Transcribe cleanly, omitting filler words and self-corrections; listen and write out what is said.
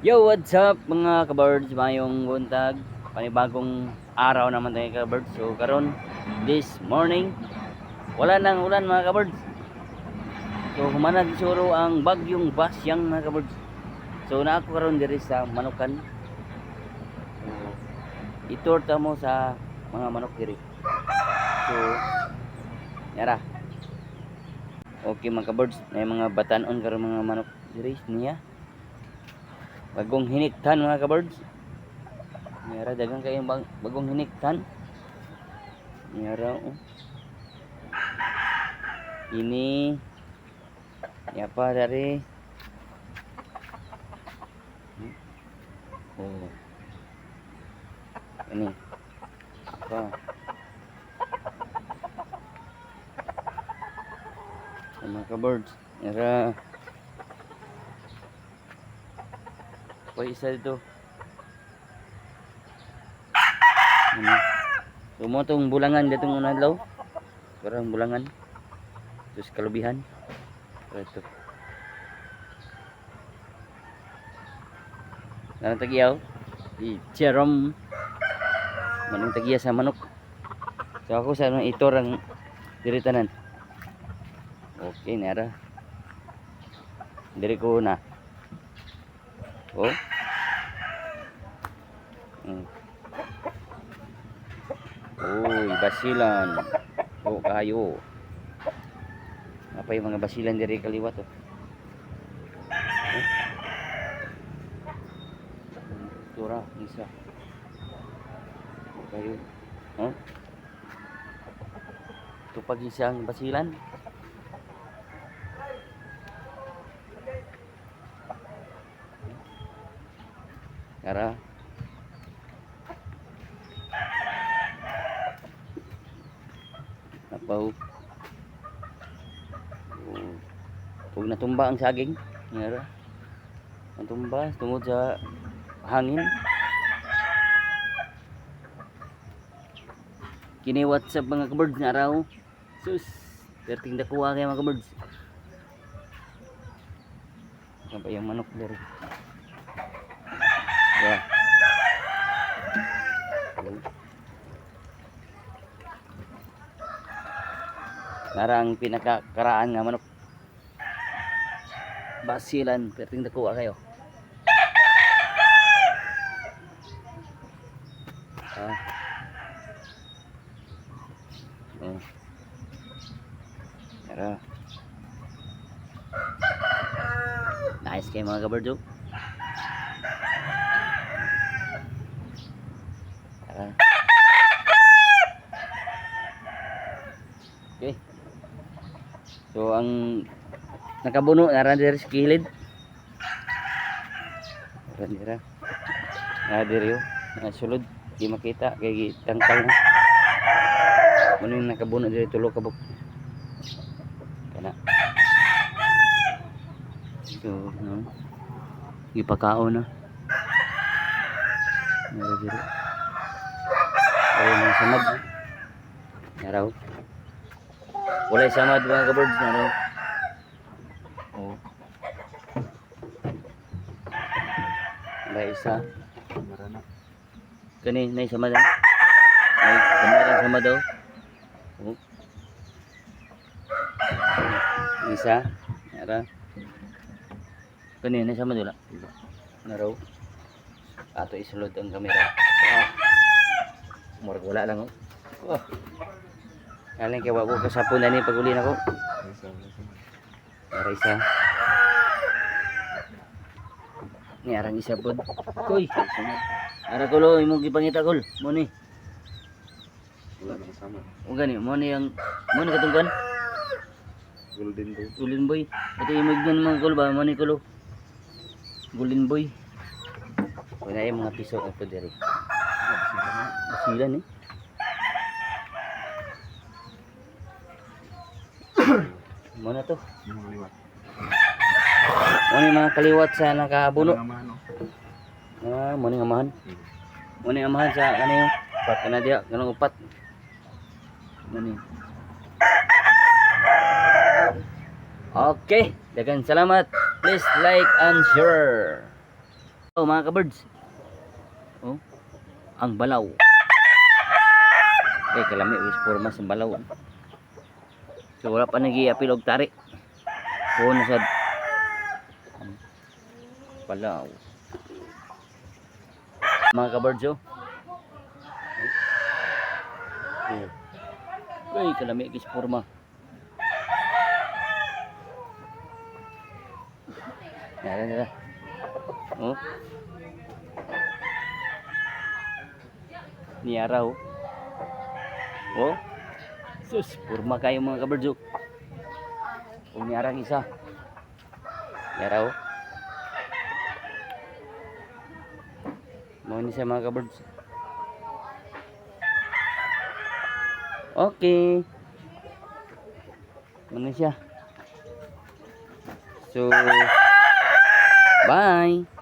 Yo, what's up mga kabirds? Mayong buntag. Panibagong araw naman tayo kabirds. So karon this morning, wala nang ulan mga kabirds. So humanag siguro ang bagyong Basyang mga kabirds. So na ako karon diri sa Manukan. So itur ta mo sa mga manok diri. So yara. Okay mga kabirds, may mga batanon karon mga manok diri niya. Bagong hiniktan mga kabirds. Yara dagang kayong bagong hiniktan. Yara oh. Ini apa dari oh ini apa sama kabirds yara apa isa dito ini tumutong bulangan ditong unadlaw parang bulangan terus kalubihan ito narang tagiyaw si Jerome manong tagiya sa manok so ako sa itor ang diritanan okay nara diri ko na oh uy basilan oh kayo apa yung mga basilan diri kaliwat oh tura isa kayo oh ito pag isang basilan kara apaw oh pag natumba ang saging kara natumba tungod sa hangin kini WhatsApp mga kabirds nga raw sus perting dakuha kaya mga kabirds sampai yung manok dari ya narang pinakakaraan nga manok basilan perting dakuha kayo Tara. Nice kayo mga kabirds. Tara. Okay. So ang nakabuno naran diri sa kilid. Naran dira. Na diri yo. Nasulod di makita kay tangkal na. Muna yung nakabuno diri tulo kabuk. Kana. So, no. Ipakao na. Nara diri. Ay na samad. Naraw. Wala samad mga kabirds naraw. Oh. Wala isa. Kani nay samad. Ay kamera samad daw. Oh. Isa. Nara. Kanina sama dula. Naraw. Ato isulod ang kamera. Murag wala lang oh. Oh. Kaling kay wako kasapon ani paguli nako. Ara isa. Ni arang isa pod. Koy. Ara kulo imong gipangita kol. Mo ni. Wala nang sama. O gani mo ni ang mo ni katunggan. Golden boy. Golden boy. Ito imong gan mga kol ba mo ni kulo. Golden boy. Wala yung mga piso ito diri. Basilan eh. Muna to. Muna yung mga kaliwat sa nakabuno. Muna yung amahan. Muna yung amahan sa ano yung upat. Kanadya, ganang upat. Muna yung. Okay. Dagan salamat. Please like and share. Oh, mga ka-birds. Oh, ang balaw. Eh, kalami wis forma sa balaw. So wala pa nag-i-apil og tari. Kuno sad balaw. Mga ka-birds oh. Ay, kalami wis forma. Nara. Oh. Niara oh. Oh. Sus, forma kayo mga ka-birds oh. Kung niarang isa. Niara oh. Mau ni siya mga ka-birds. Okay. Mana siya? So, bye.